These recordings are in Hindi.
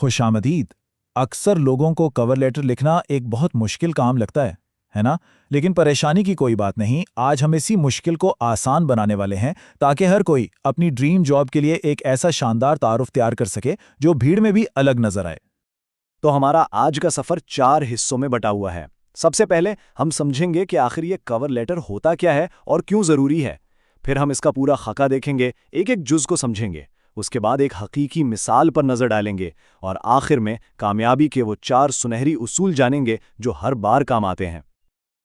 खुशामदीद। अक्सर लोगों को कवर लेटर लिखना एक बहुत मुश्किल काम लगता है ना? लेकिन परेशानी की कोई बात नहीं, आज हम इसी मुश्किल को आसान बनाने वाले हैं ताकि हर कोई अपनी ड्रीम जॉब के लिए एक ऐसा शानदार तारुफ तैयार कर सके जो भीड़ में भी अलग नजर आए। तो हमारा आज का सफर 4 हिस्सों में बटा हुआ है। सबसे पहले हम समझेंगे कि आखिर ये कवर लेटर होता क्या है और क्यों जरूरी है। फिर हम इसका पूरा खाका देखेंगे, एक एक जुज को समझेंगे। उसके बाद एक हकीकी मिसाल पर नजर डालेंगे और आखिर में कामयाबी के वो 4 सुनहरी उसूल जानेंगे जो हर बार काम आते हैं।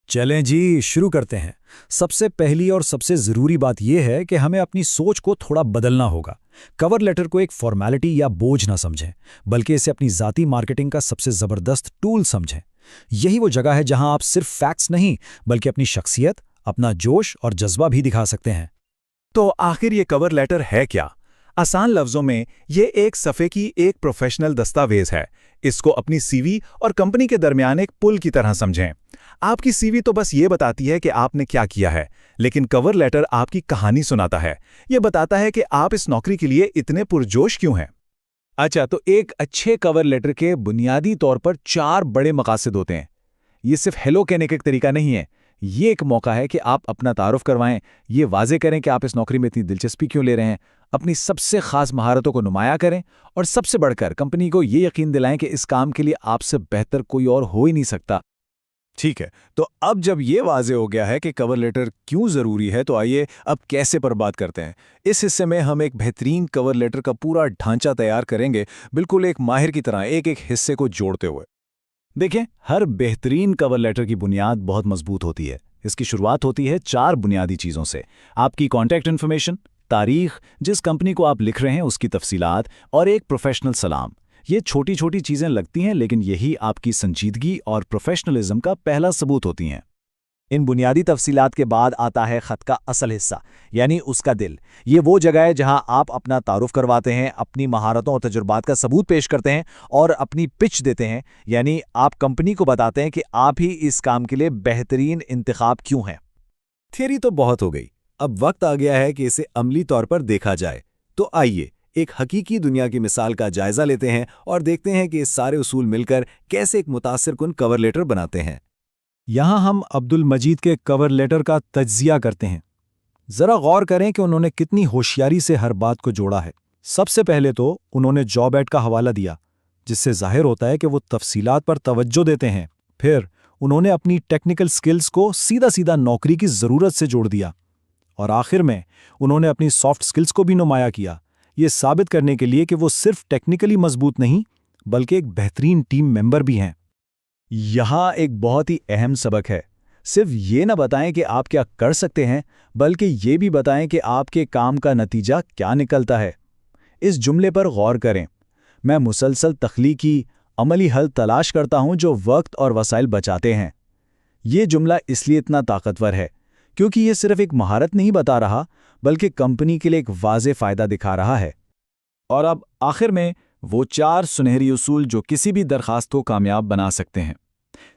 चलें जी, शुरू करते हैं। सबसे पहली और सबसे ज़रूरी बात यह है कि हमें अपनी सोच को थोड़ा बदलना होगा। कवर लेटर को एक फॉर्मेलिटी या बोझ ना समझें, बल्कि इसे अपनी ज़ाती मार्केटिंग का सबसे ज़बरदस्त टूल समझें। यही वो जगह है जहां आप सिर्फ फैक्ट्स नहीं, बल्कि अपनी शख्सियत, अपना जोश और जज्बा भी दिखा सकते हैं। तो आखिर ये कवर लेटर है क्या? आसान लफ्जों में ये एक सफ़े की एक प्रोफेशनल दस्तावेज है। इसको अपनी सीवी और कंपनी के दरमियान एक पुल की तरह समझें। आपकी सीवी तो बस ये बताती है कि आपने क्या किया है, लेकिन कवर लेटर आपकी कहानी सुनाता है। ये बताता है कि आप इस नौकरी के लिए इतने पुरजोश क्यों हैं। अच्छा, तो एक अच्छे कवर लेटर के बुनियादी तौर पर 4 बड़े मकासद होते हैं। ये सिर्फ हेलो कहने का एक तरीका नहीं है, ये एक मौका है कि आप अपना तारुफ करवाएं, ये वाजे करें कि आप इस नौकरी में इतनी दिलचस्पी क्यों ले रहे हैं, अपनी सबसे खास महारतों को नुमाया करें और सबसे बढ़कर कंपनी को ये यकीन दिलाएं कि इस काम के लिए आपसे बेहतर कोई और हो ही नहीं सकता। ठीक है, तो अब जब ये वाजे हो गया है कि कवर लेटर क्यों ज़रूरी है, तो आइए अब कैसे पर बात करते हैं। इस हिस्से में हम एक बेहतरीन कवर लेटर का पूरा ढांचा तैयार करेंगे, बिल्कुल एक माहिर की तरह एक एक हिस्से को जोड़ते हुए। देखें, हर बेहतरीन कवर लेटर की बुनियाद बहुत मजबूत होती है। इसकी शुरुआत होती है 4 बुनियादी चीज़ों से: आपकी कॉन्टैक्ट इन्फॉर्मेशन, तारीख, जिस कंपनी को आप लिख रहे हैं उसकी तफसीलात, और एक प्रोफेशनल सलाम। ये छोटी छोटी चीज़ें लगती हैं, लेकिन यही आपकी संजीदगी और प्रोफेशनलिज्म का पहला सबूत होती हैं। इन बुनियादी तफसीलात के बाद आता है ख़त का असल हिस्सा, यानी उसका दिल। ये वो जगह है जहां आप अपना तारुफ करवाते हैं, अपनी महारतों और तजुर्बात का सबूत पेश करते हैं और अपनी पिच देते हैं, यानी आप कंपनी को बताते हैं कि आप ही इस काम के लिए बेहतरीन इंतखाब क्यों हैं। थियरी तो बहुत हो गई, अब वक्त आ गया है कि इसे अमली तौर पर देखा जाए। तो आइए एक हकीकी दुनिया की मिसाल का जायजा लेते हैं और देखते हैं कि इस सारे उसूल मिलकर कैसे एक मुतासिरकुन कवर लेटर बनाते हैं। यहां हम अब्दुल मजीद के कवर लेटर का तज्जिया करते हैं। जरा गौर करें कि उन्होंने कितनी होशियारी से हर बात को जोड़ा है। सबसे पहले तो उन्होंने जॉब एड का हवाला दिया, जिससे जाहिर होता है कि वो तफसीलात पर तवज्जो देते हैं। फिर उन्होंने अपनी टेक्निकल स्किल्स को सीधा सीधा नौकरी की ज़रूरत से जोड़ दिया, और आखिर में उन्होंने अपनी सॉफ्ट स्किल्स को भी नुमाया किया, ये साबित करने के लिए कि वो सिर्फ टेक्निकली मजबूत नहीं, बल्कि एक बेहतरीन टीम मेंबर भी हैं। यहाँ एक बहुत ही अहम सबक है। सिर्फ ये ना बताएं कि आप क्या कर सकते हैं, बल्कि ये भी बताएं कि आपके काम का नतीजा क्या निकलता है। इस जुमले पर गौर करें: मैं मुसलसल तख्लीकी, अमली हल तलाश करता हूं जो वक्त और वसाइल बचाते हैं। ये जुमला इसलिए इतना ताकतवर है क्योंकि ये सिर्फ एक महारत नहीं बता रहा, बल्कि कंपनी के लिए एक वाज़े फ़ायदा दिखा रहा है। और अब आखिर में वो 4 सुनहरी उसूल जो किसी भी दरखास्त को कामयाब बना सकते हैं।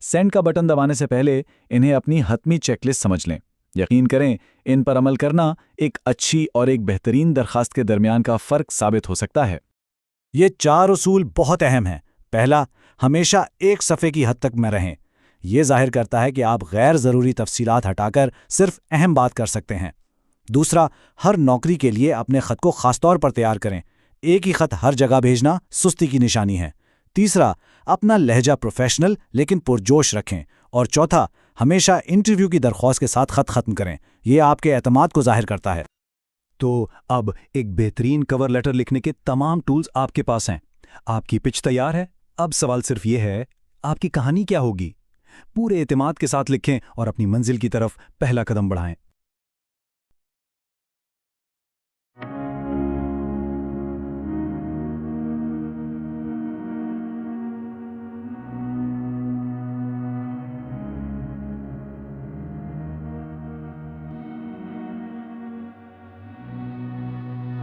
सेंड का बटन दबाने से पहले इन्हें अपनी हतमी चेकलिस्ट समझ लें। यकीन करें, इन पर अमल करना एक अच्छी और एक बेहतरीन दरखास्त के दरमियान का फ़र्क साबित हो सकता है। ये 4 उसूल बहुत अहम हैं। पहला, हमेशा एक सफ़े की हद तक में रहें। ये जाहिर करता है कि आप गैर ज़रूरी तफसीलात हटाकर सिर्फ अहम बात कर सकते हैं। दूसरा, हर नौकरी के लिए अपने ख़त को ख़ासतौर पर तैयार करें। एक ही ख़त हर जगह भेजना सुस्ती की निशानी है। तीसरा, अपना लहजा प्रोफेशनल लेकिन पुरजोश रखें। और चौथा, हमेशा इंटरव्यू की दरख्वास्त के साथ ख़त ख़त्म करें। यह आपके एतमाद को जाहिर करता है। तो अब एक बेहतरीन कवर लेटर लिखने के तमाम टूल्स आपके पास हैं। आपकी पिच तैयार है। अब सवाल सिर्फ ये है, आपकी कहानी क्या होगी? पूरे एतमाद के साथ लिखें और अपनी मंजिल की तरफ पहला कदम बढ़ाएं।